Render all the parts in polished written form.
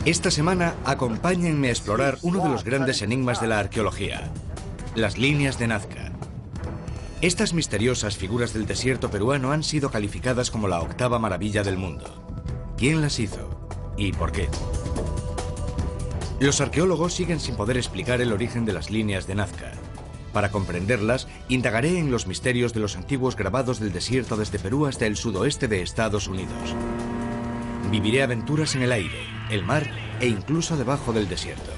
Esta semana acompáñenme a explorar uno de los grandes enigmas de la arqueología, las líneas de Nazca. Estas misteriosas figuras del desierto peruano han sido calificadas como la octava maravilla del mundo. ¿Quién las hizo? ¿Y por qué? Los arqueólogos siguen sin poder explicar el origen de las líneas de Nazca. Para comprenderlas, indagaré en los misterios de los antiguos grabados del desierto desde Perú hasta el sudoeste de Estados Unidos. Viviré aventuras en el aire, el mar e incluso debajo del desierto.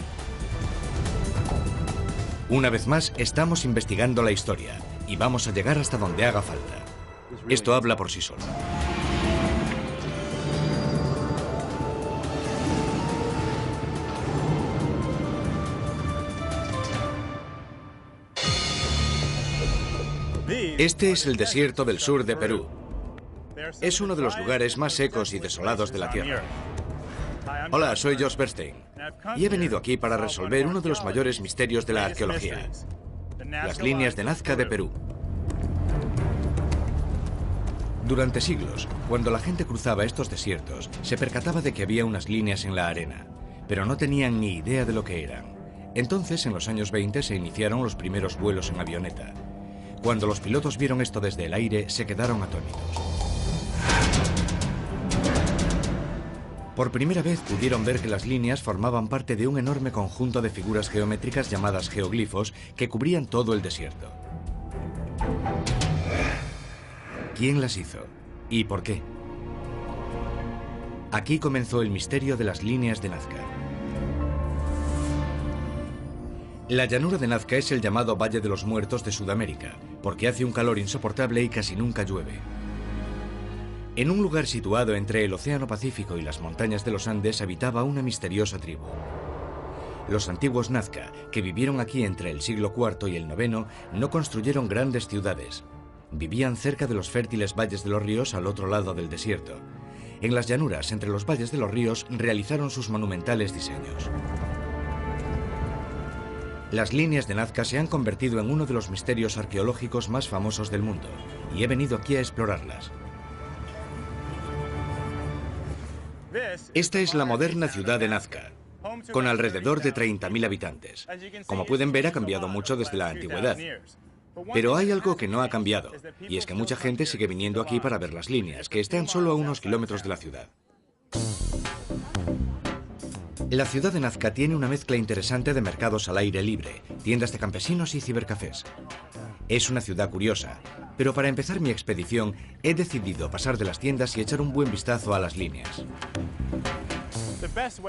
Una vez más, estamos investigando la historia y vamos a llegar hasta donde haga falta. Esto habla por sí solo. Este es el desierto del sur de Perú. Es uno de los lugares más secos y desolados de la Tierra. Hola, soy Josh Bernstein y he venido aquí para resolver uno de los mayores misterios de la arqueología: las líneas de Nazca de Perú. Durante siglos, cuando la gente cruzaba estos desiertos, se percataba de que había unas líneas en la arena, pero no tenían ni idea de lo que eran. Entonces, en los años 20, se iniciaron los primeros vuelos en avioneta. Cuando los pilotos vieron esto desde el aire, se quedaron atónitos. Por primera vez pudieron ver que las líneas formaban parte de un enorme conjunto de figuras geométricas llamadas geoglifos que cubrían todo el desierto. ¿Quién las hizo? ¿Y por qué? Aquí comenzó el misterio de las líneas de Nazca. La llanura de Nazca es el llamado Valle de los Muertos de Sudamérica, porque hace un calor insoportable y casi nunca llueve. En un lugar situado entre el Océano Pacífico y las montañas de los Andes habitaba una misteriosa tribu. Los antiguos Nazca, que vivieron aquí entre el siglo IV y el IX, no construyeron grandes ciudades. Vivían cerca de los fértiles valles de los ríos al otro lado del desierto. En las llanuras, entre los valles de los ríos, realizaron sus monumentales diseños. Las líneas de Nazca se han convertido en uno de los misterios arqueológicos más famosos del mundo, y he venido aquí a explorarlas. Esta es la moderna ciudad de Nazca, con alrededor de 30.000 habitantes. Como pueden ver, ha cambiado mucho desde la antigüedad. Pero hay algo que no ha cambiado, y es que mucha gente sigue viniendo aquí para ver las líneas, que están solo a unos kilómetros de la ciudad. La ciudad de Nazca tiene una mezcla interesante de mercados al aire libre, tiendas de campesinos y cibercafés. Es una ciudad curiosa, pero para empezar mi expedición he decidido pasar de las tiendas y echar un buen vistazo a las líneas.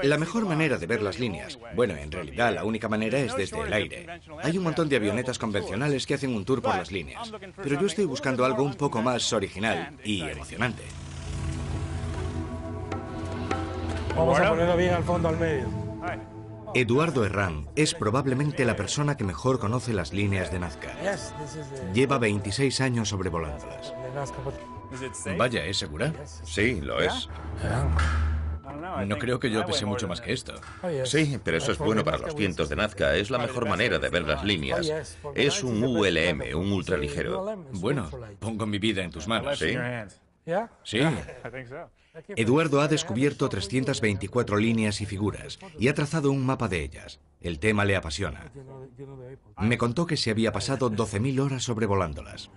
La mejor manera de ver las líneas, bueno, en realidad la única manera es desde el aire. Hay un montón de avionetas convencionales que hacen un tour por las líneas, pero yo estoy buscando algo un poco más original y emocionante. Vamos a ponerlo bien al fondo, al medio. Eduardo Herrán es probablemente la persona que mejor conoce las líneas de Nazca. Lleva 26 años sobrevolándolas. Vaya, ¿es segura? Sí, lo es. No creo que yo pese mucho más que esto. Sí, pero eso es bueno para los vientos de Nazca. Es la mejor manera de ver las líneas. Es un ULM, un ultraligero. Bueno, pongo mi vida en tus manos. ¿Sí? Sí. Eduardo ha descubierto 324 líneas y figuras y ha trazado un mapa de ellas. El tema le apasiona. Me contó que se había pasado 12.000 horas sobrevolándolas.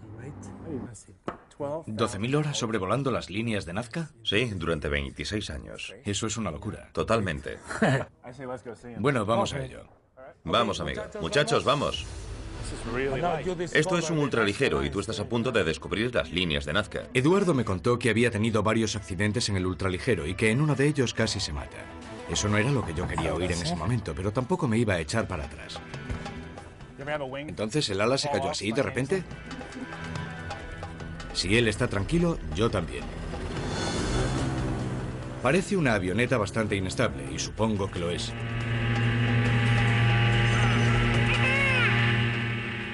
¿12.000 horas sobrevolando las líneas de Nazca? Sí, durante 26 años. Eso es una locura. Totalmente. Bueno, vamos a ello. Vamos, amigo. Muchachos, vamos. Esto es un ultraligero y tú estás a punto de descubrir las líneas de Nazca. Eduardo me contó que había tenido varios accidentes en el ultraligero y que en uno de ellos casi se mata. Eso no era lo que yo quería oír en ese momento, pero tampoco me iba a echar para atrás. ¿Entonces el ala se cayó así de repente? Si él está tranquilo, yo también. Parece una avioneta bastante inestable y supongo que lo es.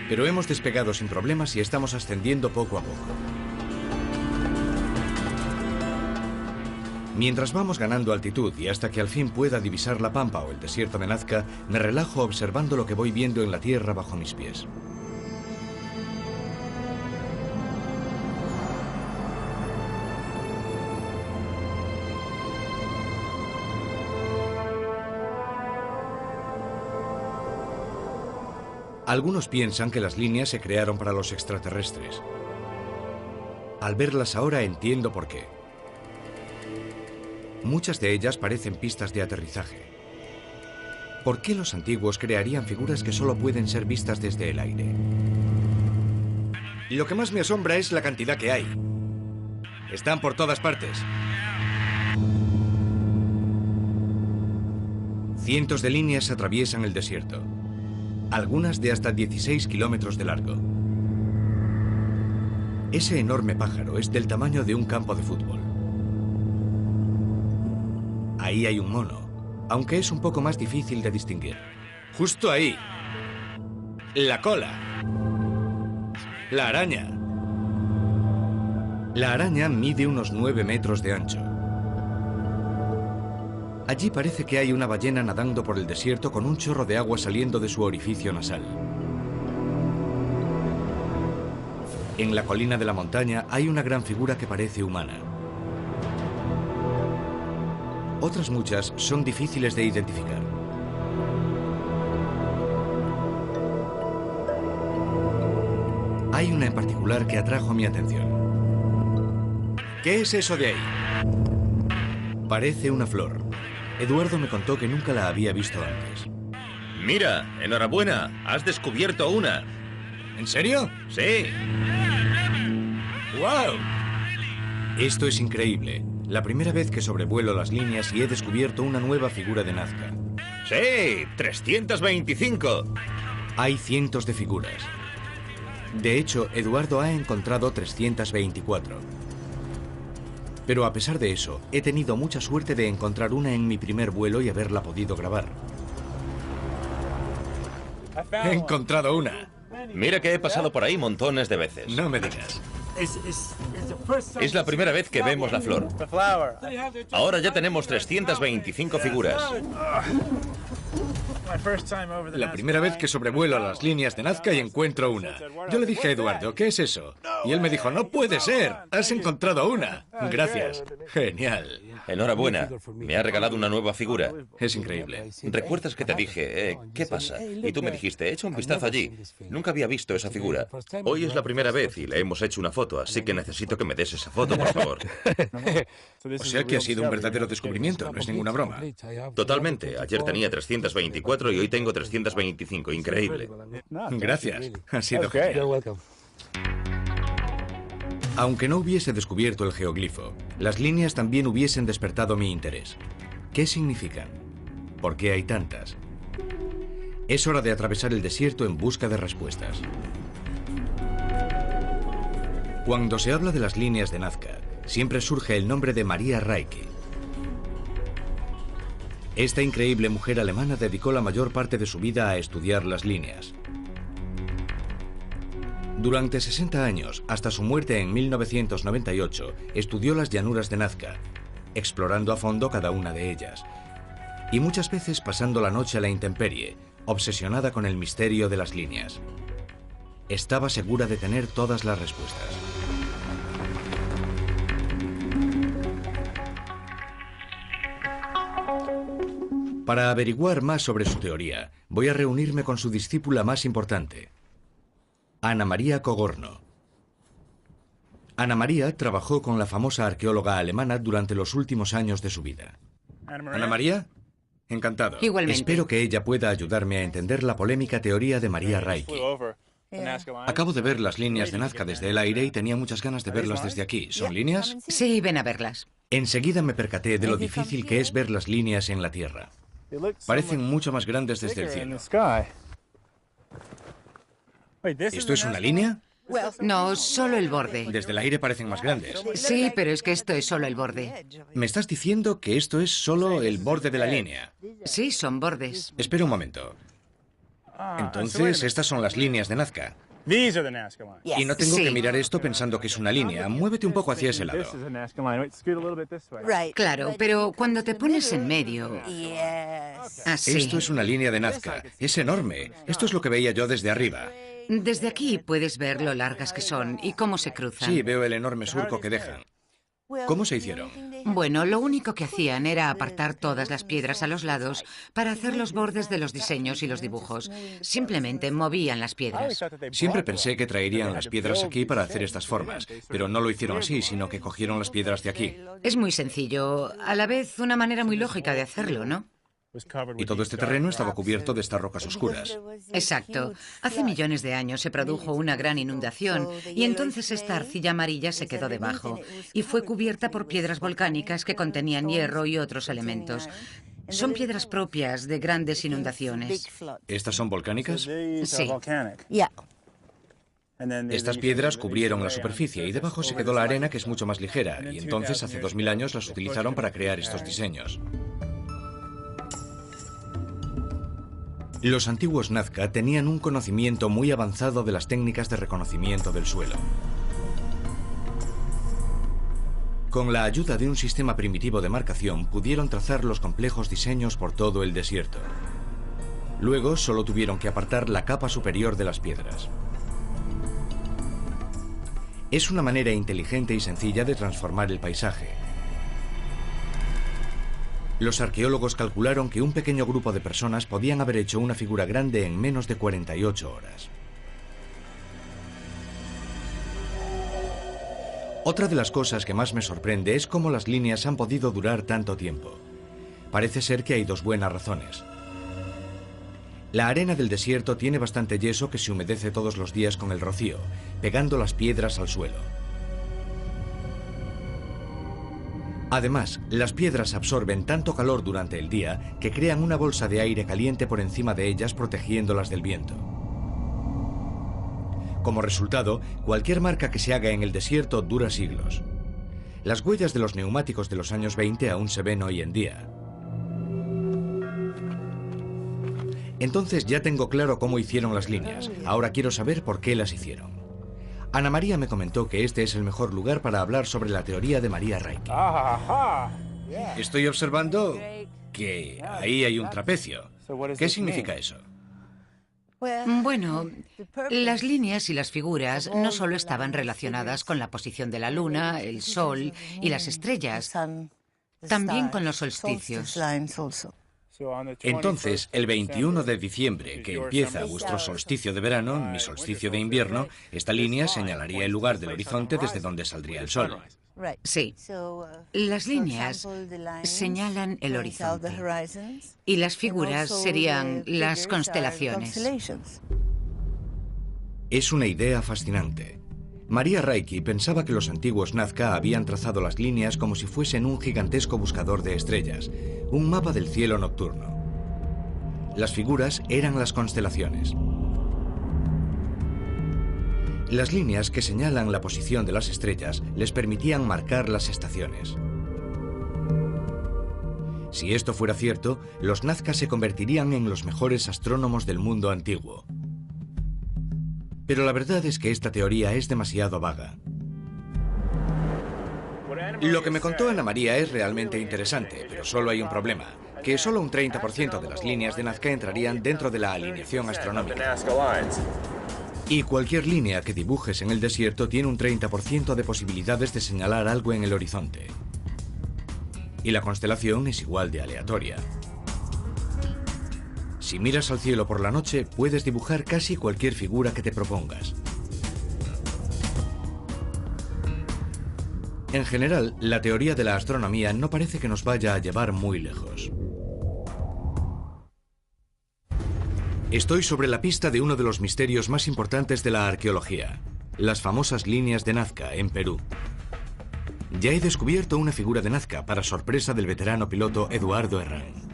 Pero hemos despegado sin problemas y estamos ascendiendo poco a poco. Mientras vamos ganando altitud y hasta que al fin pueda divisar la pampa o el desierto de Nazca, me relajo observando lo que voy viendo en la tierra bajo mis pies. Algunos piensan que las líneas se crearon para los extraterrestres. Al verlas ahora entiendo por qué. Muchas de ellas parecen pistas de aterrizaje. ¿Por qué los antiguos crearían figuras que solo pueden ser vistas desde el aire? Lo que más me asombra es la cantidad que hay. Están por todas partes. Cientos de líneas atraviesan el desierto, algunas de hasta 16 kilómetros de largo. Ese enorme pájaro es del tamaño de un campo de fútbol. Ahí hay un mono, aunque es un poco más difícil de distinguir. Justo ahí. La cola. La araña. La araña mide unos 9 metros de ancho. Allí parece que hay una ballena nadando por el desierto con un chorro de agua saliendo de su orificio nasal. En la colina de la montaña hay una gran figura que parece humana. Otras muchas son difíciles de identificar. Hay una en particular que atrajo mi atención. ¿Qué es eso de ahí? Parece una flor. Eduardo me contó que nunca la había visto antes. Mira, enhorabuena, has descubierto una. ¿En serio? Sí. ¡Wow! Esto es increíble. La primera vez que sobrevuelo las líneas y he descubierto una nueva figura de Nazca. Sí, 325. Hay cientos de figuras. De hecho, Eduardo ha encontrado 324. Pero a pesar de eso, he tenido mucha suerte de encontrar una en mi primer vuelo y haberla podido grabar. He encontrado una. Mira que he pasado por ahí montones de veces. No me digas. Es la primera vez que vemos la flor. Ahora ya tenemos 325 figuras. La primera vez que sobrevuelo las líneas de Nazca y encuentro una. Yo le dije a Eduardo, ¿qué es eso? Y él me dijo, no puede ser, has encontrado una. Gracias. Genial. Enhorabuena, me ha regalado una nueva figura. Es increíble. ¿Recuerdas que te dije, qué pasa? Y tú me dijiste, echa un vistazo allí. Nunca había visto esa figura. Hoy es la primera vez y le hemos hecho una foto, así que necesito que me des esa foto, por favor. O sea que ha sido un verdadero descubrimiento, no es ninguna broma. Totalmente. Ayer tenía 324 y hoy tengo 325. Increíble. Gracias. Ha sido genial. Aunque no hubiese descubierto el geoglifo, las líneas también hubiesen despertado mi interés. ¿Qué significan? ¿Por qué hay tantas? Es hora de atravesar el desierto en busca de respuestas. Cuando se habla de las líneas de Nazca, siempre surge el nombre de Maria Raicke. Esta increíble mujer alemana dedicó la mayor parte de su vida a estudiar las líneas. Durante 60 años, hasta su muerte en 1998, estudió las llanuras de Nazca, explorando a fondo cada una de ellas, y muchas veces pasando la noche a la intemperie, obsesionada con el misterio de las líneas. Estaba segura de tener todas las respuestas. Para averiguar más sobre su teoría, voy a reunirme con su discípula más importante, Ana María Cogorno. Ana María trabajó con la famosa arqueóloga alemana durante los últimos años de su vida. Ana María, encantado. Igualmente. Espero que ella pueda ayudarme a entender la polémica teoría de Maria Raicke. Acabo de ver las líneas de Nazca desde el aire y tenía muchas ganas de verlas desde aquí. ¿Son líneas? Sí, ven a verlas. Enseguida me percaté de lo difícil que es ver las líneas en la Tierra. Parecen mucho más grandes desde el cielo. ¿Esto es una línea? No, solo el borde. Desde el aire parecen más grandes. Sí, pero es que esto es solo el borde. ¿Me estás diciendo que esto es solo el borde de la línea? Sí, son bordes. Espera un momento. Entonces, estas son las líneas de Nazca. Y no tengo que mirar esto pensando que es una línea. Muévete un poco hacia ese lado. Claro, pero cuando te pones en medio... Así. Esto es una línea de Nazca. Es enorme. Esto es lo que veía yo desde arriba. Desde aquí puedes ver lo largas que son y cómo se cruzan. Sí, veo el enorme surco que dejan. ¿Cómo se hicieron? Bueno, lo único que hacían era apartar todas las piedras a los lados para hacer los bordes de los diseños y los dibujos. Simplemente movían las piedras. Siempre pensé que traerían las piedras aquí para hacer estas formas, pero no lo hicieron así, sino que cogieron las piedras de aquí. Es muy sencillo, a la vez una manera muy lógica de hacerlo, ¿no? Y todo este terreno estaba cubierto de estas rocas oscuras. Exacto. Hace millones de años se produjo una gran inundación y entonces esta arcilla amarilla se quedó debajo y fue cubierta por piedras volcánicas que contenían hierro y otros elementos. Son piedras propias de grandes inundaciones. ¿Estas son volcánicas? Sí. Estas piedras cubrieron la superficie y debajo se quedó la arena, que es mucho más ligera, y entonces hace 2000 años las utilizaron para crear estos diseños. Los antiguos Nazca tenían un conocimiento muy avanzado de las técnicas de reconocimiento del suelo. Con la ayuda de un sistema primitivo de marcación, pudieron trazar los complejos diseños por todo el desierto. Luego, solo tuvieron que apartar la capa superior de las piedras. Es una manera inteligente y sencilla de transformar el paisaje. Los arqueólogos calcularon que un pequeño grupo de personas podían haber hecho una figura grande en menos de 48 horas. Otra de las cosas que más me sorprende es cómo las líneas han podido durar tanto tiempo. Parece ser que hay dos buenas razones. La arena del desierto tiene bastante yeso que se humedece todos los días con el rocío, pegando las piedras al suelo. Además, las piedras absorben tanto calor durante el día que crean una bolsa de aire caliente por encima de ellas, protegiéndolas del viento. Como resultado, cualquier marca que se haga en el desierto dura siglos. Las huellas de los neumáticos de los años 20 aún se ven hoy en día. Entonces ya tengo claro cómo hicieron las líneas. Ahora quiero saber por qué las hicieron. Ana María me comentó que este es el mejor lugar para hablar sobre la teoría de Maria Raikki. Estoy observando que ahí hay un trapecio. ¿Qué significa eso? Bueno, las líneas y las figuras no solo estaban relacionadas con la posición de la luna, el sol y las estrellas, también con los solsticios. Entonces, el 21 de diciembre, que empieza vuestro solsticio de verano, mi solsticio de invierno, esta línea señalaría el lugar del horizonte desde donde saldría el sol. Sí. Las líneas señalan el horizonte y las figuras serían las constelaciones. Es una idea fascinante. Maria Raikki pensaba que los antiguos Nazca habían trazado las líneas como si fuesen un gigantesco buscador de estrellas, un mapa del cielo nocturno. Las figuras eran las constelaciones. Las líneas que señalan la posición de las estrellas les permitían marcar las estaciones. Si esto fuera cierto, los Nazca se convertirían en los mejores astrónomos del mundo antiguo. Pero la verdad es que esta teoría es demasiado vaga. Lo que me contó Ana María es realmente interesante, pero solo hay un problema, que solo un 30% de las líneas de Nazca entrarían dentro de la alineación astronómica. Y cualquier línea que dibujes en el desierto tiene un 30% de posibilidades de señalar algo en el horizonte. Y la constelación es igual de aleatoria. Si miras al cielo por la noche, puedes dibujar casi cualquier figura que te propongas. En general, la teoría de la astronomía no parece que nos vaya a llevar muy lejos. Estoy sobre la pista de uno de los misterios más importantes de la arqueología, las famosas líneas de Nazca, en Perú. Ya he descubierto una figura de Nazca, para sorpresa del veterano piloto Eduardo Herrán.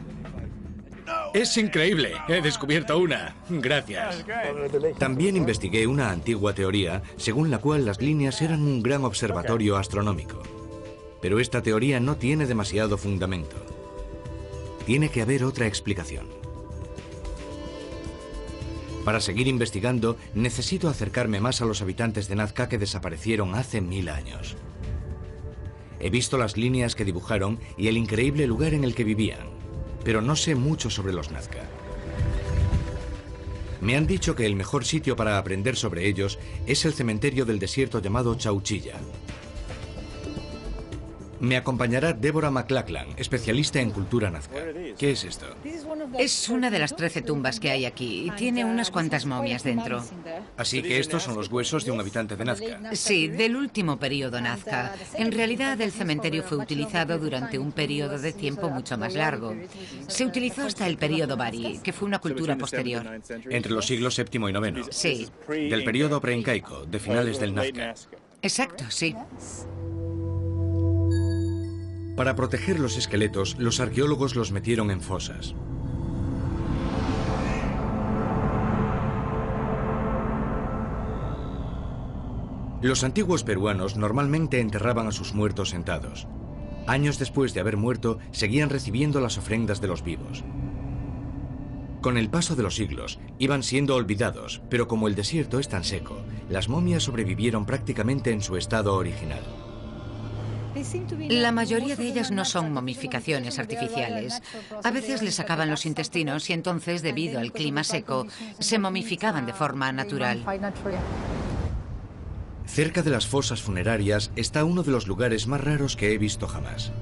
¡Es increíble! He descubierto una. Gracias. También investigué una antigua teoría, según la cual las líneas eran un gran observatorio astronómico. Pero esta teoría no tiene demasiado fundamento. Tiene que haber otra explicación. Para seguir investigando, necesito acercarme más a los habitantes de Nazca que desaparecieron hace 1000 años. He visto las líneas que dibujaron y el increíble lugar en el que vivían, pero no sé mucho sobre los Nazca. Me han dicho que el mejor sitio para aprender sobre ellos es el cementerio del desierto llamado Chauchilla. Me acompañará Deborah McLachlan, especialista en cultura nazca. ¿Qué es esto? Es una de las 13 tumbas que hay aquí y tiene unas cuantas momias dentro. Así que estos son los huesos de un habitante de Nazca. Sí, del último periodo Nazca. En realidad, el cementerio fue utilizado durante un periodo de tiempo mucho más largo. Se utilizó hasta el periodo Bari, que fue una cultura posterior. Entre los siglos VII y IX. Sí. Del periodo preincaico, de finales del Nazca. Exacto, sí. Para proteger los esqueletos, los arqueólogos los metieron en fosas. Los antiguos peruanos normalmente enterraban a sus muertos sentados. Años después de haber muerto, seguían recibiendo las ofrendas de los vivos. Con el paso de los siglos, iban siendo olvidados, pero como el desierto es tan seco, las momias sobrevivieron prácticamente en su estado original. La mayoría de ellas no son momificaciones artificiales. A veces les sacaban los intestinos y entonces, debido al clima seco, se momificaban de forma natural. Cerca de las fosas funerarias está uno de los lugares más raros que he visto jamás.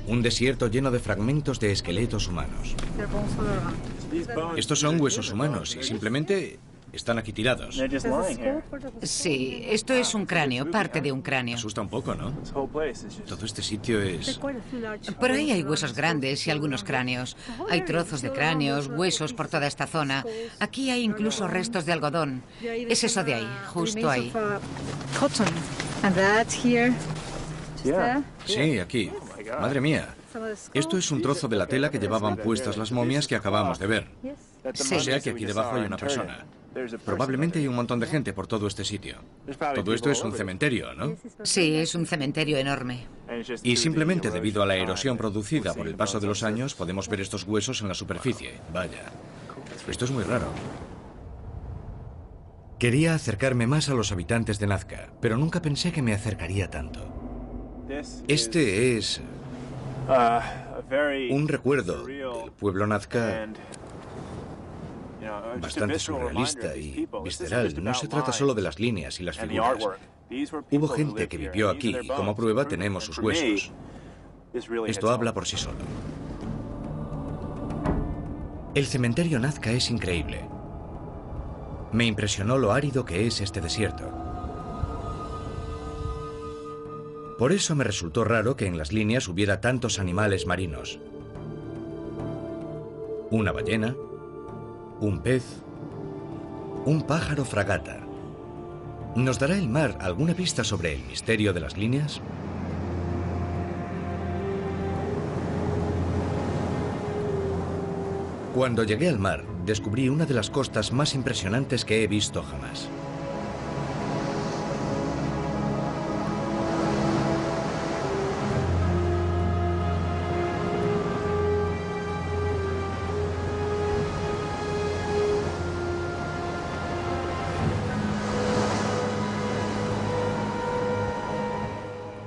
Un desierto lleno de fragmentos de esqueletos humanos. Estos son huesos humanos y simplemente están aquí tirados. Sí, esto es un cráneo, parte de un cráneo. Asusta un poco, ¿no? Todo este sitio es... Por ahí hay huesos grandes y algunos cráneos. Hay trozos de cráneos, huesos por toda esta zona. Aquí hay incluso restos de algodón. Es eso de ahí, justo ahí. Sí, aquí. Madre mía. Esto es un trozo de la tela que llevaban puestas las momias que acabamos de ver. Sí. O sea que aquí debajo hay una persona. Probablemente hay un montón de gente por todo este sitio. Todo esto es un cementerio, ¿no? Sí, es un cementerio enorme. Y simplemente debido a la erosión producida por el paso de los años, podemos ver estos huesos en la superficie. Vaya. Esto es muy raro. Quería acercarme más a los habitantes de Nazca, pero nunca pensé que me acercaría tanto. Este es un recuerdo del pueblo Nazca bastante surrealista y visceral. No se trata solo de las líneas y las figuras. Hubo gente que vivió aquí y como prueba tenemos sus huesos. Esto habla por sí solo. El cementerio Nazca es increíble. Me impresionó lo árido que es este desierto. Por eso me resultó raro que en las líneas hubiera tantos animales marinos. Una ballena, un pez, un pájaro fragata. ¿Nos dará el mar alguna pista sobre el misterio de las líneas? Cuando llegué al mar, descubrí una de las costas más impresionantes que he visto jamás.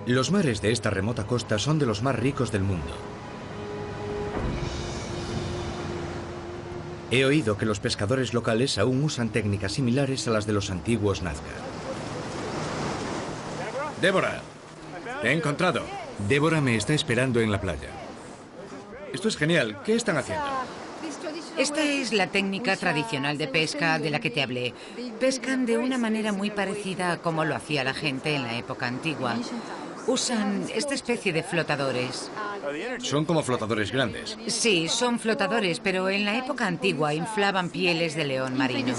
Los mares de esta remota costa son de los más ricos del mundo. He oído que los pescadores locales aún usan técnicas similares a las de los antiguos Nazca. ¡Débora! ¡Te he encontrado! Débora me está esperando en la playa. Esto es genial. ¿Qué están haciendo? Esta es la técnica tradicional de pesca de la que te hablé. Pescan de una manera muy parecida a como lo hacía la gente en la época antigua. Usan esta especie de flotadores. Son como flotadores grandes. Sí, son flotadores, pero en la época antigua inflaban pieles de león marino.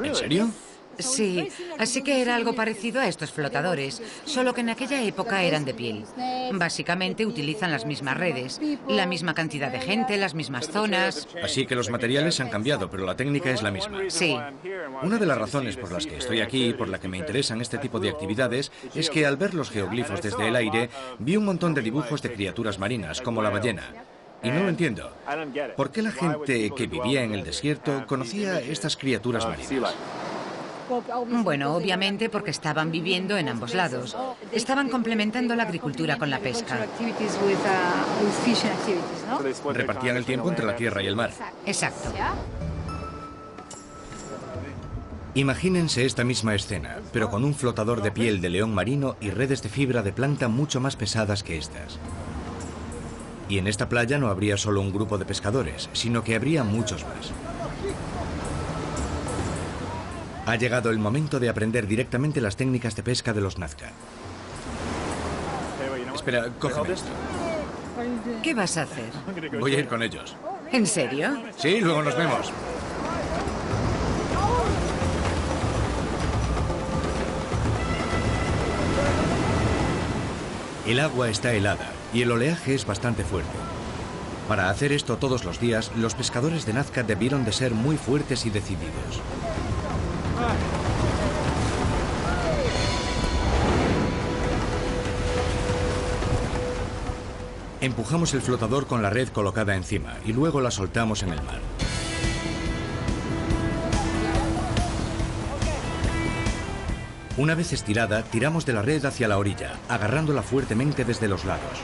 ¿En serio? Sí, así que era algo parecido a estos flotadores, solo que en aquella época eran de piel. Básicamente utilizan las mismas redes, la misma cantidad de gente, las mismas zonas. Así que los materiales han cambiado, pero la técnica es la misma. Sí. Una de las razones por las que estoy aquí y por la que me interesan este tipo de actividades es que al ver los geoglifos desde el aire, vi un montón de dibujos de criaturas marinas, como la ballena. Y no lo entiendo. ¿Por qué la gente que vivía en el desierto conocía estas criaturas marinas? Bueno, obviamente porque estaban viviendo en ambos lados. Estaban complementando la agricultura con la pesca. Repartían el tiempo entre la tierra y el mar. Exacto. Imagínense esta misma escena, pero con un flotador de piel de león marino y redes de fibra de planta mucho más pesadas que estas. Y en esta playa no habría solo un grupo de pescadores, sino que habría muchos más. Ha llegado el momento de aprender directamente las técnicas de pesca de los Nazca. Espera, cógeme esto. ¿Qué vas a hacer? Voy a ir con ellos. ¿En serio? Sí, luego nos vemos. El agua está helada y el oleaje es bastante fuerte. Para hacer esto todos los días, los pescadores de Nazca debieron de ser muy fuertes y decididos. Empujamos el flotador con la red colocada encima y luego la soltamos en el mar. Una vez estirada, tiramos de la red hacia la orilla, agarrándola fuertemente desde los lados.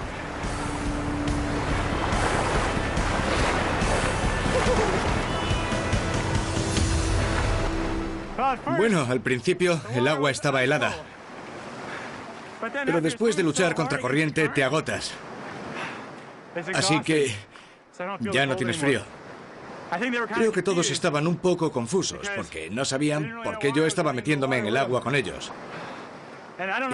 Bueno, al principio el agua estaba helada, pero después de luchar contra corriente te agotas. Así que ya no tienes frío. Creo que todos estaban un poco confusos porque no sabían por qué yo estaba metiéndome en el agua con ellos.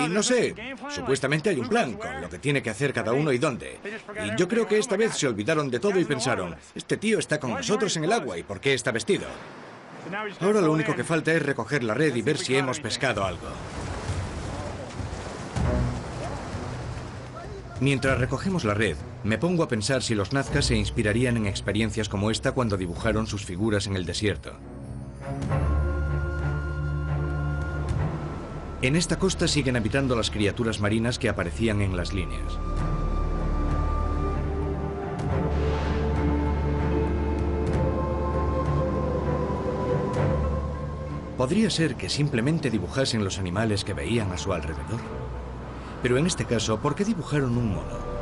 Y no sé, supuestamente hay un plan con lo que tiene que hacer cada uno y dónde. Y yo creo que esta vez se olvidaron de todo y pensaron, este tío está con nosotros en el agua y ¿por qué está vestido? Ahora lo único que falta es recoger la red y ver si hemos pescado algo. Mientras recogemos la red, me pongo a pensar si los Nazca se inspirarían en experiencias como esta cuando dibujaron sus figuras en el desierto. En esta costa siguen habitando las criaturas marinas que aparecían en las líneas. Podría ser que simplemente dibujasen los animales que veían a su alrededor. Pero en este caso, ¿por qué dibujaron un mono?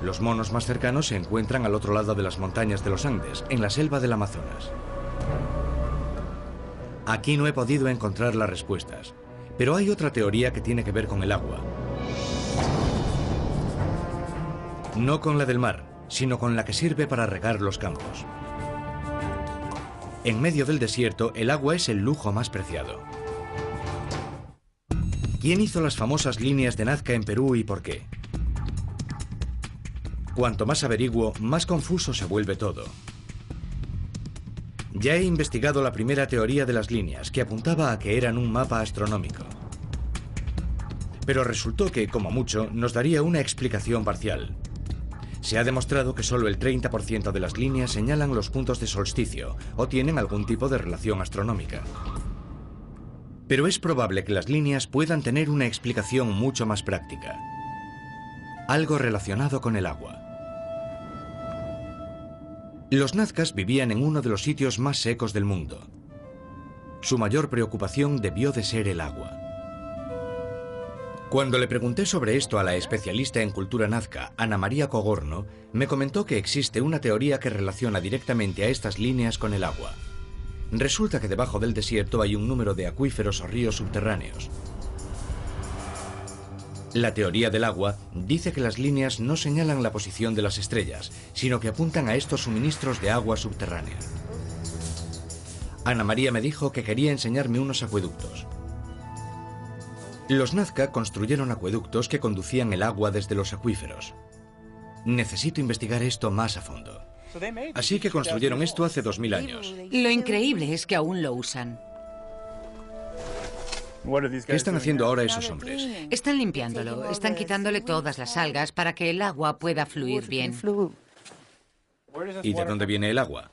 Los monos más cercanos se encuentran al otro lado de las montañas de los Andes, en la selva del Amazonas. Aquí no he podido encontrar las respuestas, pero hay otra teoría que tiene que ver con el agua. No con la del mar, sino con la que sirve para regar los campos. En medio del desierto, el agua es el lujo más preciado. ¿Quién hizo las famosas líneas de Nazca en Perú y por qué? Cuanto más averiguo, más confuso se vuelve todo. Ya he investigado la primera teoría de las líneas, que apuntaba a que eran un mapa astronómico. Pero resultó que, como mucho, nos daría una explicación parcial. Se ha demostrado que solo el 30% de las líneas señalan los puntos de solsticio o tienen algún tipo de relación astronómica. Pero es probable que las líneas puedan tener una explicación mucho más práctica. Algo relacionado con el agua. Los Nazcas vivían en uno de los sitios más secos del mundo. Su mayor preocupación debió de ser el agua. Cuando le pregunté sobre esto a la especialista en cultura nazca, Ana María Cogorno, me comentó que existe una teoría que relaciona directamente a estas líneas con el agua. Resulta que debajo del desierto hay un número de acuíferos o ríos subterráneos. La teoría del agua dice que las líneas no señalan la posición de las estrellas, sino que apuntan a estos suministros de agua subterránea. Ana María me dijo que quería enseñarme unos acueductos. Los Nazca construyeron acueductos que conducían el agua desde los acuíferos. Necesito investigar esto más a fondo. Así que construyeron esto hace 2000 años. Lo increíble es que aún lo usan. ¿Qué están haciendo ahora esos hombres? Están limpiándolo, están quitándole todas las algas para que el agua pueda fluir bien. ¿Y de dónde viene el agua?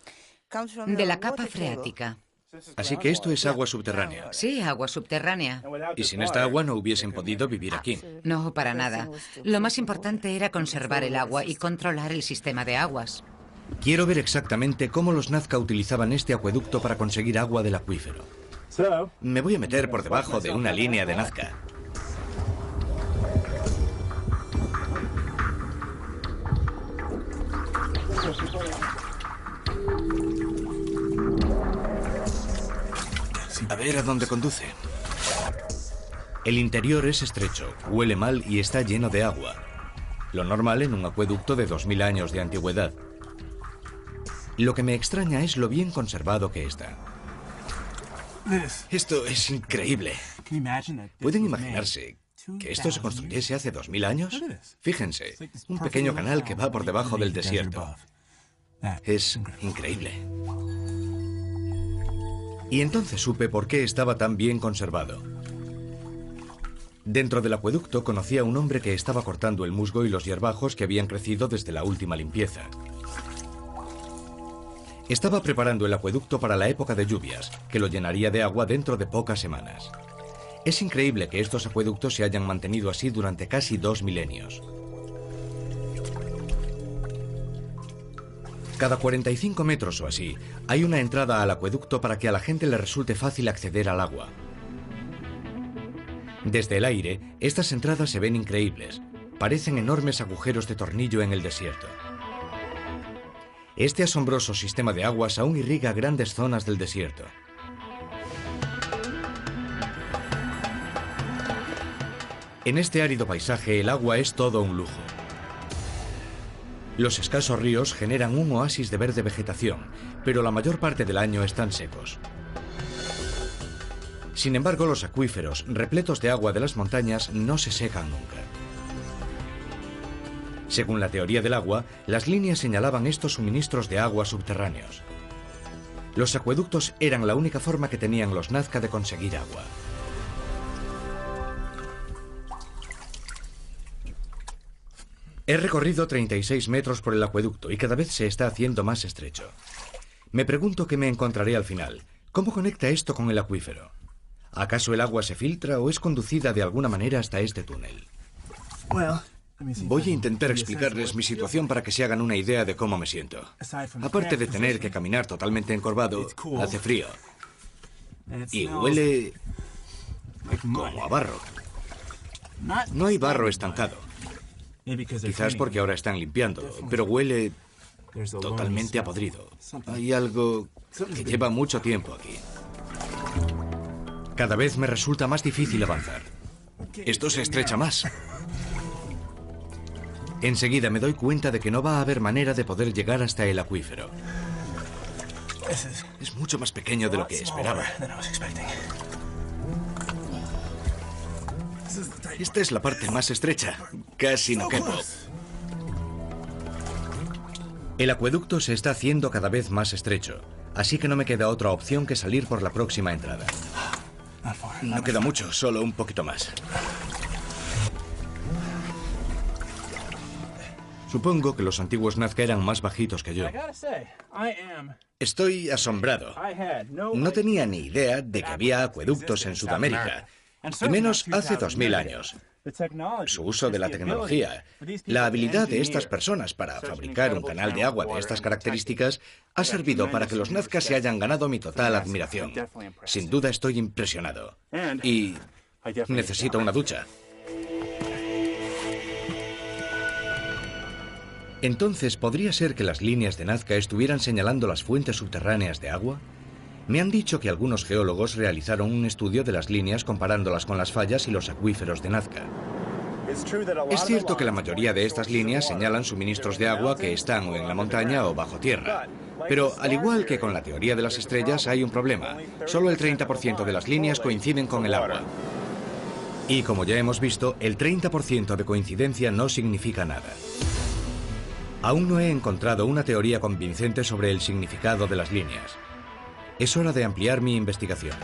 De la capa freática. Así que esto es agua subterránea. Sí, agua subterránea. Y sin esta agua no hubiesen podido vivir aquí. No, para nada. Lo más importante era conservar el agua y controlar el sistema de aguas. Quiero ver exactamente cómo los Nazca utilizaban este acueducto para conseguir agua del acuífero. Me voy a meter por debajo de una línea de Nazca. ver a dónde conduce. El interior es estrecho, huele mal y está lleno de agua. Lo normal en un acueducto de 2000 años de antigüedad. Lo que me extraña es lo bien conservado que está. Esto es increíble. ¿Pueden imaginarse que esto se construyese hace 2000 años? Fíjense, un pequeño canal que va por debajo del desierto. Es increíble. Y entonces supe por qué estaba tan bien conservado. Dentro del acueducto conocí a un hombre que estaba cortando el musgo y los hierbajos que habían crecido desde la última limpieza. Estaba preparando el acueducto para la época de lluvias, que lo llenaría de agua dentro de pocas semanas. Es increíble que estos acueductos se hayan mantenido así durante casi 2 milenios. Cada 45 metros o así, hay una entrada al acueducto para que a la gente le resulte fácil acceder al agua. Desde el aire, estas entradas se ven increíbles. Parecen enormes agujeros de tornillo en el desierto. Este asombroso sistema de aguas aún irriga grandes zonas del desierto. En este árido paisaje, el agua es todo un lujo. Los escasos ríos generan un oasis de verde vegetación, pero la mayor parte del año están secos. Sin embargo, los acuíferos, repletos de agua de las montañas, no se secan nunca. Según la teoría del agua, las líneas señalaban estos suministros de agua subterráneos. Los acueductos eran la única forma que tenían los Nazca de conseguir agua. He recorrido 36 metros por el acueducto y cada vez se está haciendo más estrecho. Me pregunto qué me encontraré al final. ¿Cómo conecta esto con el acuífero? ¿Acaso el agua se filtra o es conducida de alguna manera hasta este túnel? Voy a intentar explicarles mi situación para que se hagan una idea de cómo me siento. Aparte de tener que caminar totalmente encorvado, hace frío. Y huele como a barro. No hay barro estancado. Quizás porque ahora están limpiándolo, pero huele totalmente a podrido. Hay algo que lleva mucho tiempo aquí. Cada vez me resulta más difícil avanzar. Esto se estrecha más. Enseguida me doy cuenta de que no va a haber manera de poder llegar hasta el acuífero. Es mucho más pequeño de lo que esperaba. Esta es la parte más estrecha. Casi no quepo. El acueducto se está haciendo cada vez más estrecho, así que no me queda otra opción que salir por la próxima entrada. No queda mucho, solo un poquito más. Supongo que los antiguos Nazca eran más bajitos que yo. Estoy asombrado. No tenía ni idea de que había acueductos en Sudamérica, y menos hace 2000 años. Su uso de la tecnología, la habilidad de estas personas para fabricar un canal de agua de estas características ha servido para que los Nazca se hayan ganado mi total admiración. Sin duda estoy impresionado. Y necesito una ducha. Entonces, ¿podría ser que las líneas de Nazca estuvieran señalando las fuentes subterráneas de agua? Me han dicho que algunos geólogos realizaron un estudio de las líneas comparándolas con las fallas y los acuíferos de Nazca. Es cierto que la mayoría de estas líneas señalan suministros de agua que están o en la montaña o bajo tierra. Pero, al igual que con la teoría de las estrellas, hay un problema. Solo el 30% de las líneas coinciden con el agua. Y como ya hemos visto, el 30% de coincidencia no significa nada. Aún no he encontrado una teoría convincente sobre el significado de las líneas. Es hora de ampliar mi investigación.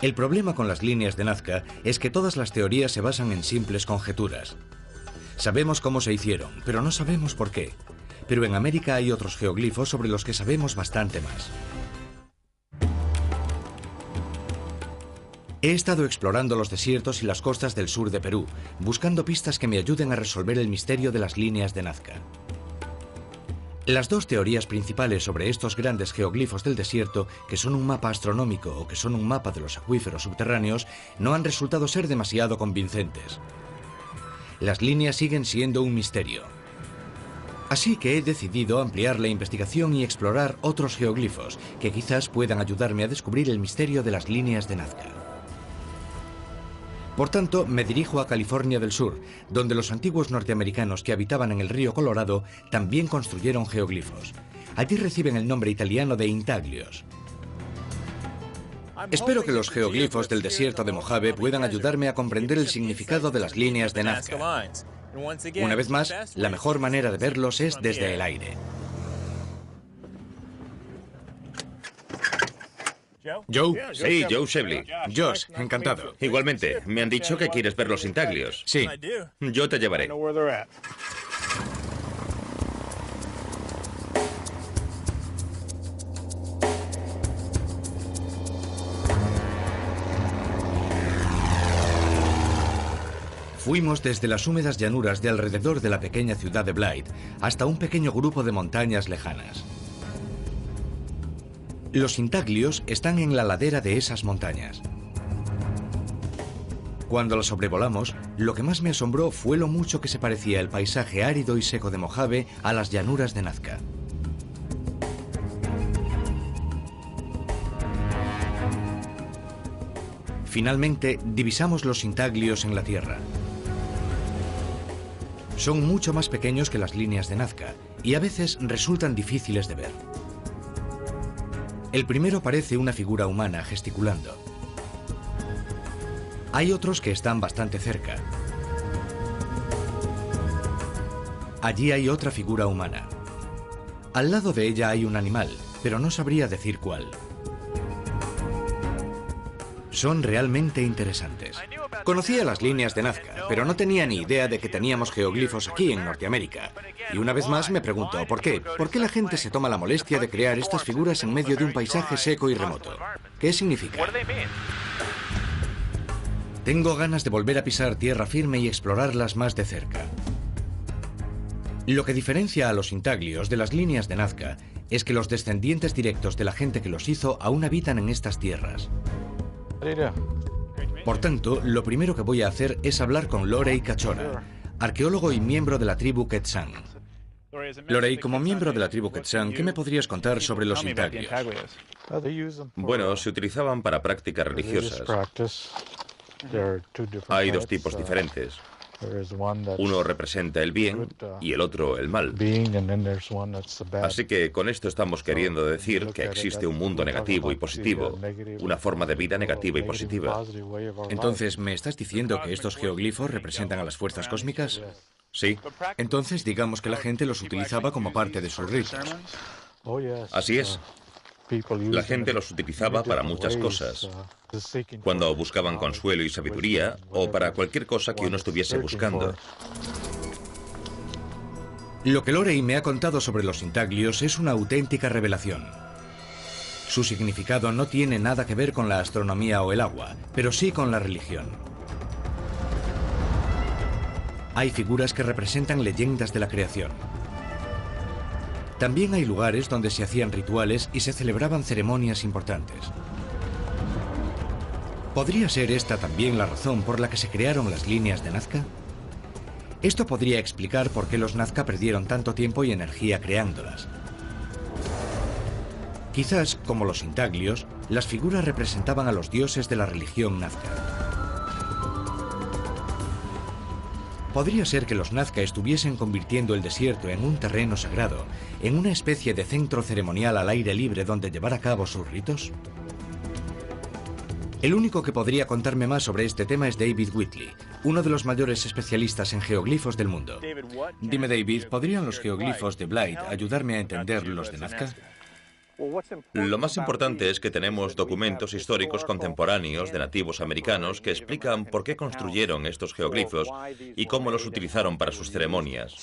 El problema con las líneas de Nazca es que todas las teorías se basan en simples conjeturas. Sabemos cómo se hicieron, pero no sabemos por qué. Pero en América hay otros geoglifos sobre los que sabemos bastante más. He estado explorando los desiertos y las costas del sur de Perú, buscando pistas que me ayuden a resolver el misterio de las líneas de Nazca. Las dos teorías principales sobre estos grandes geoglifos del desierto, que son un mapa astronómico o que son un mapa de los acuíferos subterráneos, no han resultado ser demasiado convincentes. Las líneas siguen siendo un misterio. Así que he decidido ampliar la investigación y explorar otros geoglifos que quizás puedan ayudarme a descubrir el misterio de las líneas de Nazca. Por tanto, me dirijo a California del Sur, donde los antiguos norteamericanos que habitaban en el río Colorado también construyeron geoglifos. Allí reciben el nombre italiano de intaglios. Espero que los geoglifos del desierto de Mojave puedan ayudarme a comprender el significado de las líneas de Nazca. Una vez más, la mejor manera de verlos es desde el aire. ¿Joe? Sí, Joe Shebley. Josh, encantado. Igualmente, me han dicho que quieres ver los intaglios. Sí. Yo te llevaré. Fuimos desde las húmedas llanuras de alrededor de la pequeña ciudad de Blythe hasta un pequeño grupo de montañas lejanas. Los intaglios están en la ladera de esas montañas. Cuando las sobrevolamos, lo que más me asombró fue lo mucho que se parecía el paisaje árido y seco de Mojave a las llanuras de Nazca. Finalmente, divisamos los intaglios en la tierra. Son mucho más pequeños que las líneas de Nazca y a veces resultan difíciles de ver. El primero parece una figura humana gesticulando. Hay otros que están bastante cerca. Allí hay otra figura humana. Al lado de ella hay un animal, pero no sabría decir cuál. Son realmente interesantes. Conocía las líneas de Nazca, pero no tenía ni idea de que teníamos geoglifos aquí en Norteamérica. Y una vez más me pregunto, ¿por qué? ¿Por qué la gente se toma la molestia de crear estas figuras en medio de un paisaje seco y remoto? ¿Qué significa? Tengo ganas de volver a pisar tierra firme y explorarlas más de cerca. Lo que diferencia a los intaglios de las líneas de Nazca es que los descendientes directos de la gente que los hizo aún habitan en estas tierras. Por tanto, lo primero que voy a hacer es hablar con Lorey Cachora, arqueólogo y miembro de la tribu Quetzán. Lorey, como miembro de la tribu Quetzán, ¿qué me podrías contar sobre los intaglios? Bueno, se utilizaban para prácticas religiosas. Hay dos tipos diferentes. Uno representa el bien y el otro el mal. Así que con esto estamos queriendo decir que existe un mundo negativo y positivo, una forma de vida negativa y positiva. Entonces, ¿me estás diciendo que estos geoglifos representan a las fuerzas cósmicas? Sí. Entonces, digamos que la gente los utilizaba como parte de sus ritos. Así es. La gente los utilizaba para muchas cosas. Cuando buscaban consuelo y sabiduría, o para cualquier cosa que uno estuviese buscando. Lo que Lorey me ha contado sobre los intaglios es una auténtica revelación. Su significado no tiene nada que ver con la astronomía o el agua, pero sí con la religión. Hay figuras que representan leyendas de la creación. También hay lugares donde se hacían rituales y se celebraban ceremonias importantes. ¿Podría ser esta también la razón por la que se crearon las líneas de Nazca? Esto podría explicar por qué los Nazca perdieron tanto tiempo y energía creándolas. Quizás, como los intaglios, las figuras representaban a los dioses de la religión Nazca. Podría ser que los Nazca estuviesen convirtiendo el desierto en un terreno sagrado, en una especie de centro ceremonial al aire libre donde llevar a cabo sus ritos. El único que podría contarme más sobre este tema es David Whitley, uno de los mayores especialistas en geoglifos del mundo. Dime, David, ¿podrían los geoglifos de Blythe ayudarme a entender los de Nazca? Lo más importante es que tenemos documentos históricos contemporáneos de nativos americanos que explican por qué construyeron estos geoglifos y cómo los utilizaron para sus ceremonias.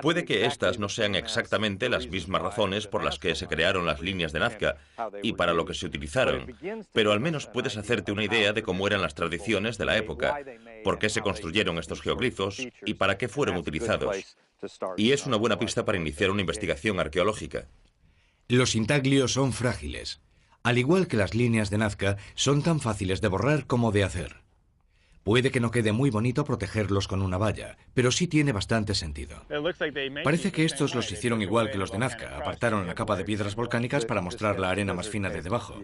Puede que estas no sean exactamente las mismas razones por las que se crearon las líneas de Nazca y para lo que se utilizaron, pero al menos puedes hacerte una idea de cómo eran las tradiciones de la época, por qué se construyeron estos geoglifos y para qué fueron utilizados. Y es una buena pista para iniciar una investigación arqueológica. Los intaglios son frágiles. Al igual que las líneas de Nazca, son tan fáciles de borrar como de hacer. Puede que no quede muy bonito protegerlos con una valla, pero sí tiene bastante sentido. Parece que estos los hicieron igual que los de Nazca. Apartaron la capa de piedras volcánicas para mostrar la arena más fina de debajo.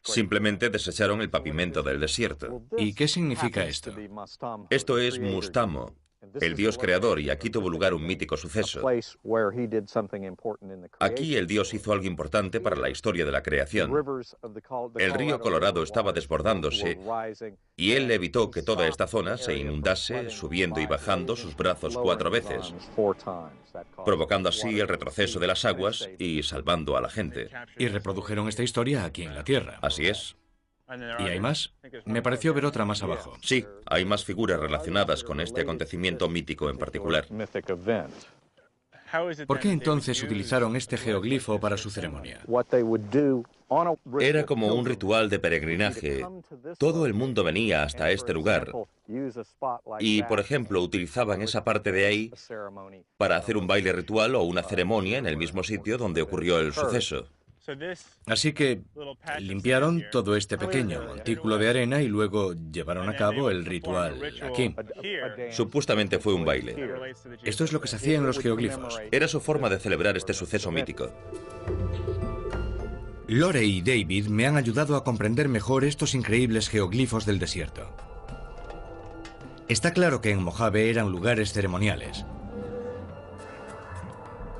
Simplemente desecharon el pavimento del desierto. ¿Y qué significa esto? Esto es Mustamo, el dios creador, y aquí tuvo lugar un mítico suceso. Aquí el dios hizo algo importante para la historia de la creación. El río Colorado estaba desbordándose y él evitó que toda esta zona se inundase, subiendo y bajando sus brazos 4 veces, provocando así el retroceso de las aguas y salvando a la gente. Y reprodujeron esta historia aquí en la Tierra. Así es. ¿Y hay más? Me pareció ver otra más abajo. Sí, hay más figuras relacionadas con este acontecimiento mítico en particular. ¿Por qué entonces utilizaron este geoglifo para su ceremonia? Era como un ritual de peregrinaje. Todo el mundo venía hasta este lugar y, por ejemplo, utilizaban esa parte de ahí para hacer un baile ritual o una ceremonia en el mismo sitio donde ocurrió el suceso. Así que limpiaron todo este pequeño montículo de arena y luego llevaron a cabo el ritual aquí. Supuestamente fue un baile. Esto es lo que se hacía en los geoglifos. Era su forma de celebrar este suceso mítico. Lore y David me han ayudado a comprender mejor estos increíbles geoglifos del desierto. Está claro que en Mojave eran lugares ceremoniales.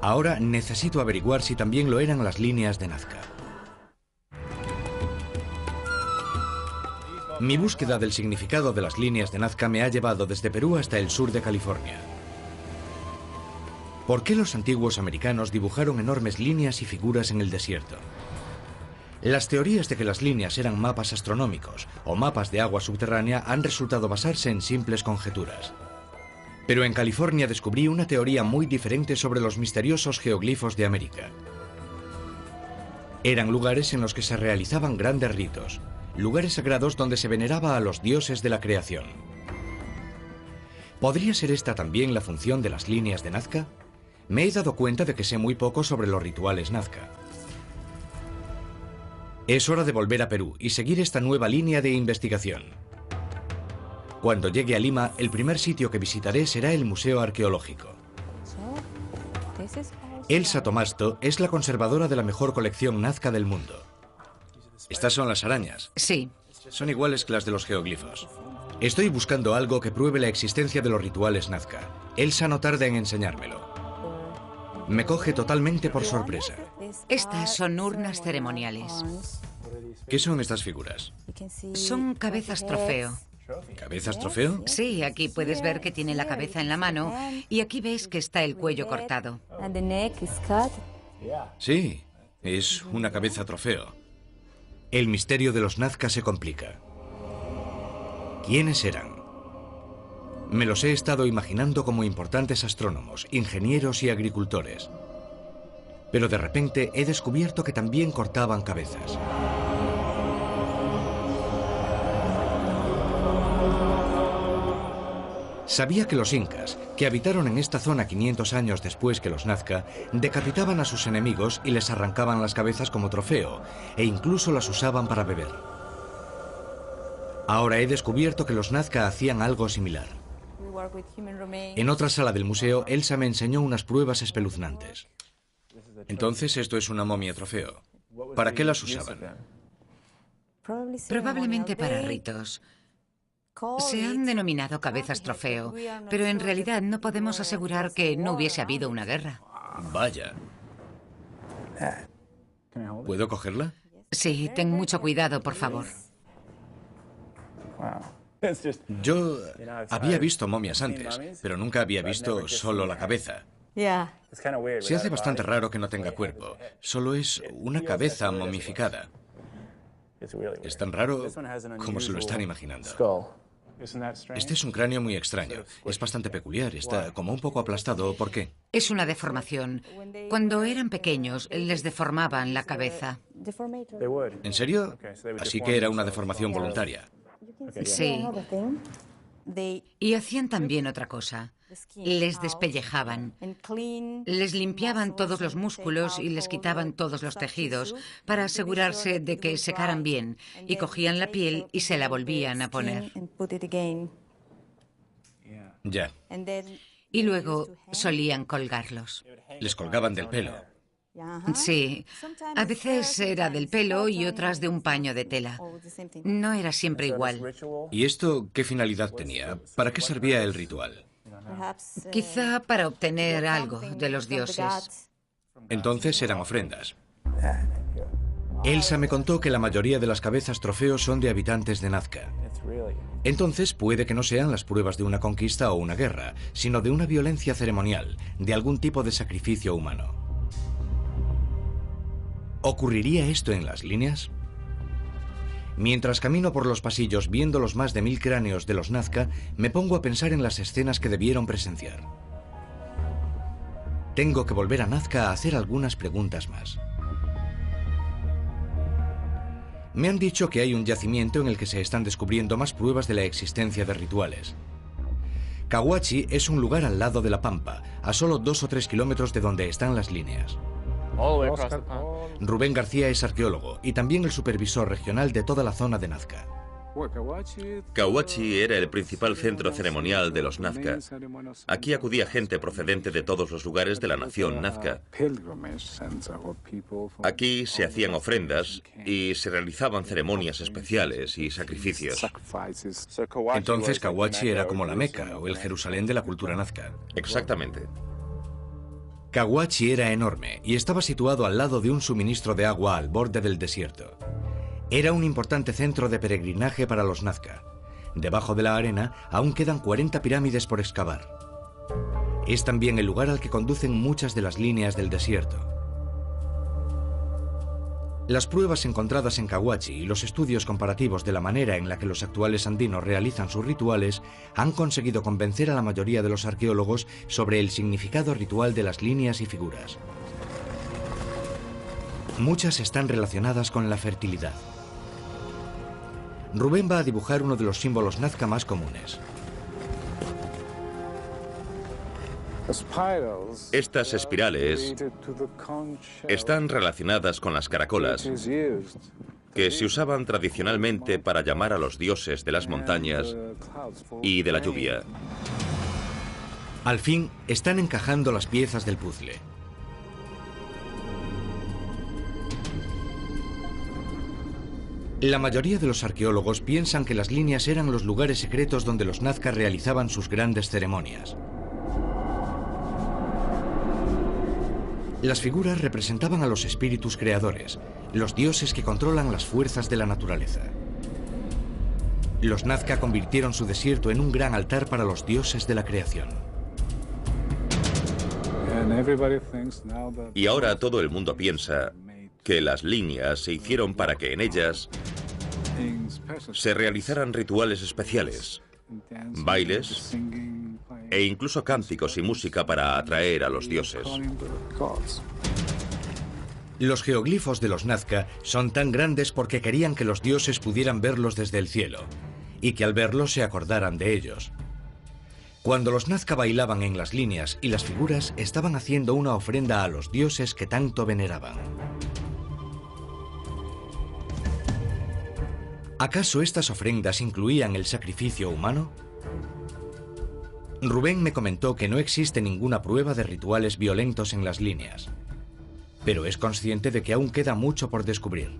Ahora necesito averiguar si también lo eran las líneas de Nazca. Mi búsqueda del significado de las líneas de Nazca me ha llevado desde Perú hasta el sur de California. ¿Por qué los antiguos americanos dibujaron enormes líneas y figuras en el desierto? Las teorías de que las líneas eran mapas astronómicos o mapas de agua subterránea han resultado basarse en simples conjeturas. Pero en California descubrí una teoría muy diferente sobre los misteriosos geoglifos de América. Eran lugares en los que se realizaban grandes ritos, lugares sagrados donde se veneraba a los dioses de la creación. ¿Podría ser esta también la función de las líneas de Nazca? Me he dado cuenta de que sé muy poco sobre los rituales Nazca. Es hora de volver a Perú y seguir esta nueva línea de investigación. Cuando llegue a Lima, el primer sitio que visitaré será el Museo Arqueológico. Elsa Tomasto es la conservadora de la mejor colección Nazca del mundo. ¿Estas son las arañas? Sí. Son iguales que las de los geoglifos. Estoy buscando algo que pruebe la existencia de los rituales Nazca. Elsa no tarda en enseñármelo. Me coge totalmente por sorpresa. Estas son urnas ceremoniales. ¿Qué son estas figuras? Son cabezas trofeo. ¿Cabezas trofeo? Sí, aquí puedes ver que tiene la cabeza en la mano y aquí ves que está el cuello cortado. Sí, es una cabeza trofeo. El misterio de los Nazca se complica. ¿Quiénes eran? Me los he estado imaginando como importantes astrónomos, ingenieros y agricultores. Pero de repente he descubierto que también cortaban cabezas. Sabía que los incas, que habitaron en esta zona 500 años después que los Nazca, decapitaban a sus enemigos y les arrancaban las cabezas como trofeo, e incluso las usaban para beber. Ahora he descubierto que los Nazca hacían algo similar. En otra sala del museo, Elsa me enseñó unas pruebas espeluznantes. Entonces, esto es una momia trofeo. ¿Para qué las usaban? Probablemente para ritos. Se han denominado cabezas trofeo, pero en realidad no podemos asegurar que no hubiese habido una guerra. Vaya. ¿Puedo cogerla? Sí, ten mucho cuidado, por favor. Yo había visto momias antes, pero nunca había visto solo la cabeza. Se hace bastante raro que no tenga cuerpo. Solo es una cabeza momificada. Es tan raro como se lo están imaginando. Este es un cráneo muy extraño. Es bastante peculiar. Está como un poco aplastado. ¿Por qué? Es una deformación. Cuando eran pequeños, les deformaban la cabeza. ¿En serio? Así que era una deformación voluntaria. Sí. Y hacían también otra cosa. les despellejaban, les limpiaban todos los músculos y les quitaban todos los tejidos para asegurarse de que secaran bien, y cogían la piel y se la volvían a poner. Ya. Y luego solían colgarlos. Les colgaban del pelo. Sí, a veces era del pelo y otras de un paño de tela. No era siempre igual. ¿Y esto qué finalidad tenía? ¿Para qué servía el ritual? Quizá para obtener algo de los dioses. Entonces eran ofrendas. Elsa me contó que la mayoría de las cabezas trofeos son de habitantes de Nazca. Entonces puede que no sean las pruebas de una conquista o una guerra, sino de una violencia ceremonial, de algún tipo de sacrificio humano. ¿Ocurriría esto en las líneas? Mientras camino por los pasillos viendo los más de 1000 cráneos de los Nazca, me pongo a pensar en las escenas que debieron presenciar. Tengo que volver a Nazca a hacer algunas preguntas más. Me han dicho que hay un yacimiento en el que se están descubriendo más pruebas de la existencia de rituales. Cahuachi es un lugar al lado de la Pampa, a solo 2 o 3 kilómetros de donde están las líneas. Rubén García es arqueólogo y también el supervisor regional de toda la zona de Nazca. Cahuachi era el principal centro ceremonial de los Nazca. Aquí acudía gente procedente de todos los lugares de la nación Nazca. Aquí se hacían ofrendas y se realizaban ceremonias especiales y sacrificios. Entonces Cahuachi era como la Meca o el Jerusalén de la cultura Nazca. Exactamente. Cahuachi era enorme y estaba situado al lado de un suministro de agua al borde del desierto. Era un importante centro de peregrinaje para los Nazca. Debajo de la arena aún quedan 40 pirámides por excavar. Es también el lugar al que conducen muchas de las líneas del desierto. Las pruebas encontradas en Cahuachi y los estudios comparativos de la manera en la que los actuales andinos realizan sus rituales han conseguido convencer a la mayoría de los arqueólogos sobre el significado ritual de las líneas y figuras. Muchas están relacionadas con la fertilidad. Rubén va a dibujar uno de los símbolos Nazca más comunes. Estas espirales están relacionadas con las caracolas, que se usaban tradicionalmente para llamar a los dioses de las montañas y de la lluvia. Al fin, están encajando las piezas del puzzle. La mayoría de los arqueólogos piensan que las líneas eran los lugares secretos donde los Nazca realizaban sus grandes ceremonias. Las figuras representaban a los espíritus creadores, los dioses que controlan las fuerzas de la naturaleza. Los Nazca convirtieron su desierto en un gran altar para los dioses de la creación. Y ahora todo el mundo piensa que las líneas se hicieron para que en ellas se realizaran rituales especiales, bailes e incluso cánticos y música para atraer a los dioses. Los geoglifos de los Nazca son tan grandes porque querían que los dioses pudieran verlos desde el cielo y que al verlos se acordaran de ellos. Cuando los Nazca bailaban en las líneas y las figuras estaban haciendo una ofrenda a los dioses que tanto veneraban. ¿Acaso estas ofrendas incluían el sacrificio humano? Rubén me comentó que no existe ninguna prueba de rituales violentos en las líneas, pero es consciente de que aún queda mucho por descubrir.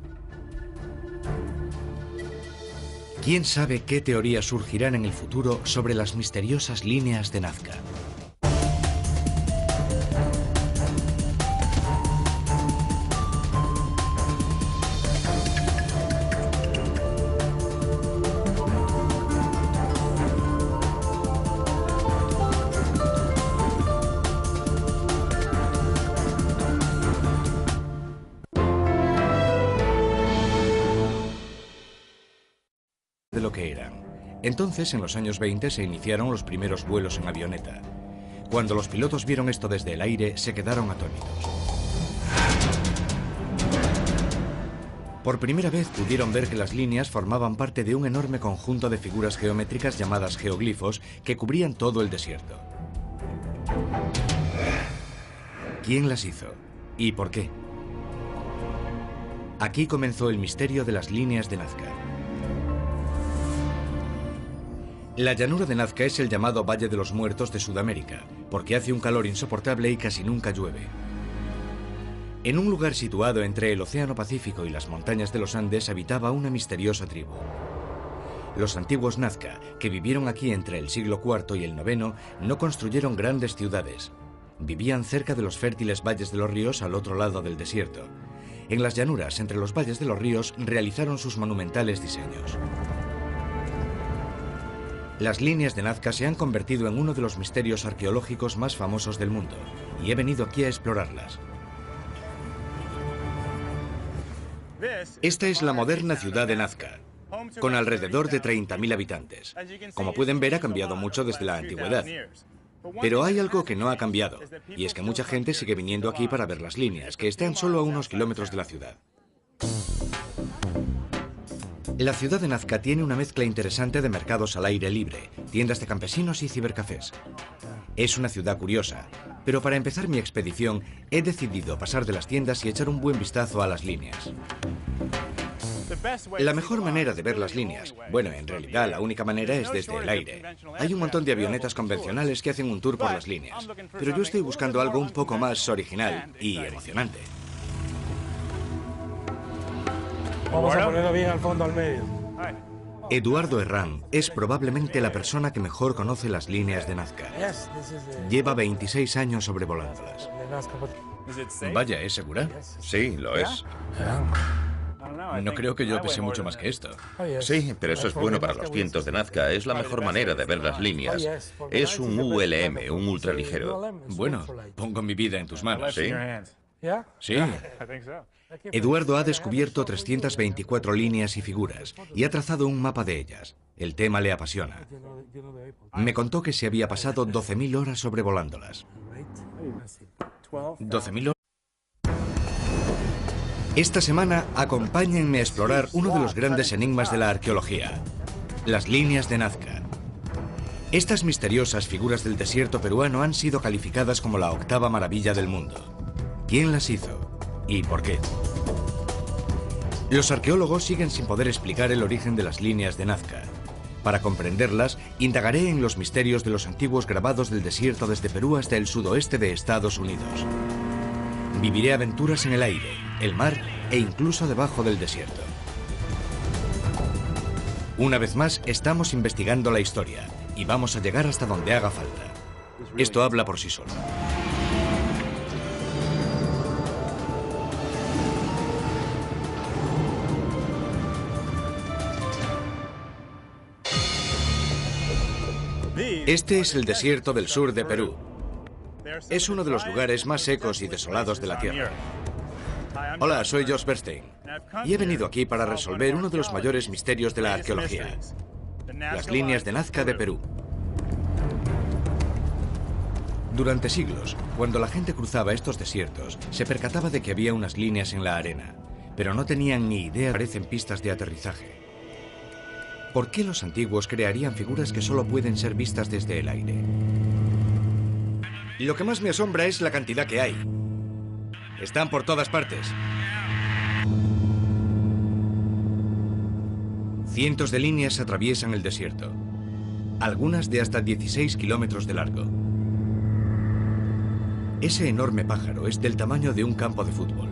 ¿Quién sabe qué teorías surgirán en el futuro sobre las misteriosas líneas de Nazca? De lo que eran. Entonces, en los años 20, se iniciaron los primeros vuelos en avioneta. Cuando los pilotos vieron esto desde el aire, se quedaron atónitos. Por primera vez pudieron ver que las líneas formaban parte de un enorme conjunto de figuras geométricas llamadas geoglifos que cubrían todo el desierto. ¿Quién las hizo? ¿Y por qué? Aquí comenzó el misterio de las líneas de Nazca. La llanura de Nazca es el llamado Valle de los Muertos de Sudamérica, porque hace un calor insoportable y casi nunca llueve. En un lugar situado entre el Océano Pacífico y las montañas de los Andes habitaba una misteriosa tribu. Los antiguos Nazca, que vivieron aquí entre el siglo IV y el IX, no construyeron grandes ciudades. Vivían cerca de los fértiles valles de los ríos al otro lado del desierto. En las llanuras, entre los valles de los ríos, realizaron sus monumentales diseños. Las líneas de Nazca se han convertido en uno de los misterios arqueológicos más famosos del mundo, y he venido aquí a explorarlas. Esta es la moderna ciudad de Nazca, con alrededor de 30.000 habitantes. Como pueden ver, ha cambiado mucho desde la antigüedad. Pero hay algo que no ha cambiado, y es que mucha gente sigue viniendo aquí para ver las líneas, que están solo a unos kilómetros de la ciudad. La ciudad de Nazca tiene una mezcla interesante de mercados al aire libre, tiendas de campesinos y cibercafés. Es una ciudad curiosa, pero para empezar mi expedición he decidido pasar de las tiendas y echar un buen vistazo a las líneas. La mejor manera de ver las líneas, bueno, en realidad la única manera es desde el aire. Hay un montón de avionetas convencionales que hacen un tour por las líneas, pero yo estoy buscando algo un poco más original y emocionante. Vamos a ponerlo bien al fondo al medio. Eduardo Herrán es probablemente la persona que mejor conoce las líneas de Nazca. Lleva 26 años sobrevolándolas. Vaya, ¿es segura? Sí, lo es. No creo que yo pese mucho más que esto. Sí, pero eso es bueno para los vientos de Nazca. Es la mejor manera de ver las líneas. Es un ULM, un ultraligero. Bueno, pongo mi vida en tus manos. ¿Sí? Sí. Eduardo ha descubierto 324 líneas y figuras y ha trazado un mapa de ellas. El tema le apasiona. Me contó que se había pasado 12.000 horas sobrevolándolas. 12.000 horas. Esta semana, acompáñenme a explorar uno de los grandes enigmas de la arqueología: las líneas de Nazca. Estas misteriosas figuras del desierto peruano han sido calificadas como la octava maravilla del mundo. ¿Quién las hizo? ¿Y por qué? Los arqueólogos siguen sin poder explicar el origen de las líneas de Nazca. Para comprenderlas, indagaré en los misterios de los antiguos grabados del desierto desde Perú hasta el sudoeste de Estados Unidos. Viviré aventuras en el aire, el mar e incluso debajo del desierto. Una vez más, estamos investigando la historia y vamos a llegar hasta donde haga falta. Esto habla por sí solo. Este es el desierto del sur de Perú. Es uno de los lugares más secos y desolados de la Tierra. Hola, soy Josh Bernstein y he venido aquí para resolver uno de los mayores misterios de la arqueología: las líneas de Nazca de Perú. Durante siglos, cuando la gente cruzaba estos desiertos, se percataba de que había unas líneas en la arena, pero no tenían ni idea de que parecen pistas de aterrizaje. ¿Por qué los antiguos crearían figuras que solo pueden ser vistas desde el aire? Lo que más me asombra es la cantidad que hay. Están por todas partes. Cientos de líneas atraviesan el desierto, algunas de hasta 16 kilómetros de largo. Ese enorme pájaro es del tamaño de un campo de fútbol.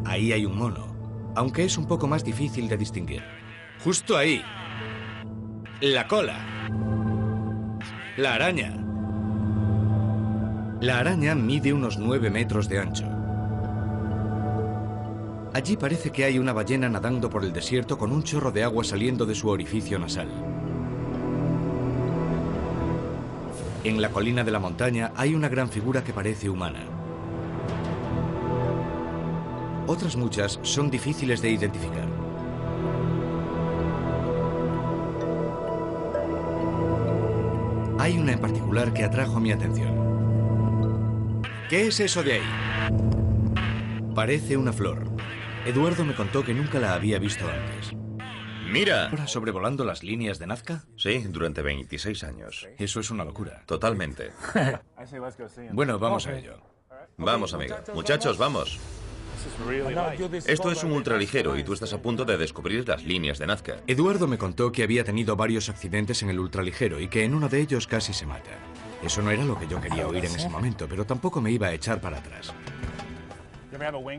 Ahí hay un mono, aunque es un poco más difícil de distinguir. Justo ahí. La cola. La araña. La araña mide unos 9 metros de ancho. Allí parece que hay una ballena nadando por el desierto con un chorro de agua saliendo de su orificio nasal. En la colina de la montaña hay una gran figura que parece humana. Otras muchas son difíciles de identificar. Hay una en particular que atrajo mi atención. ¿Qué es eso de ahí? Parece una flor. Eduardo me contó que nunca la había visto antes. ¡Mira! ¿Ahora sobrevolando las líneas de Nazca? Sí, durante 26 años. Eso es una locura. Totalmente. Bueno, vamos a ello. Vamos, amigo. Muchachos, vamos. Esto es un ultraligero y tú estás a punto de descubrir las líneas de Nazca. Eduardo me contó que había tenido varios accidentes en el ultraligero y que en uno de ellos casi se mata. Eso no era lo que yo quería oír en ese momento, pero tampoco me iba a echar para atrás.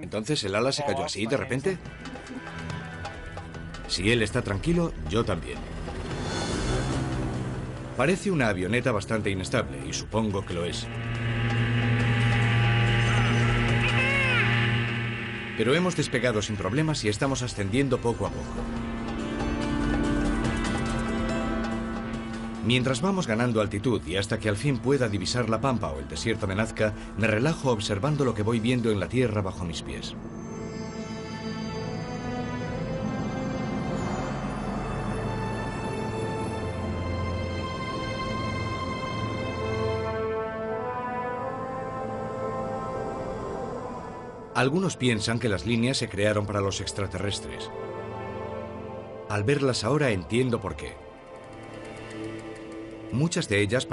¿Entonces el ala se cayó así de repente? Si él está tranquilo, yo también. Parece una avioneta bastante inestable, y supongo que lo es. Pero hemos despegado sin problemas y estamos ascendiendo poco a poco. Mientras vamos ganando altitud y hasta que al fin pueda divisar la pampa o el desierto de Nazca, me relajo observando lo que voy viendo en la tierra bajo mis pies. Algunos piensan que las líneas se crearon para los extraterrestres. Al verlas ahora entiendo por qué. Muchas de ellas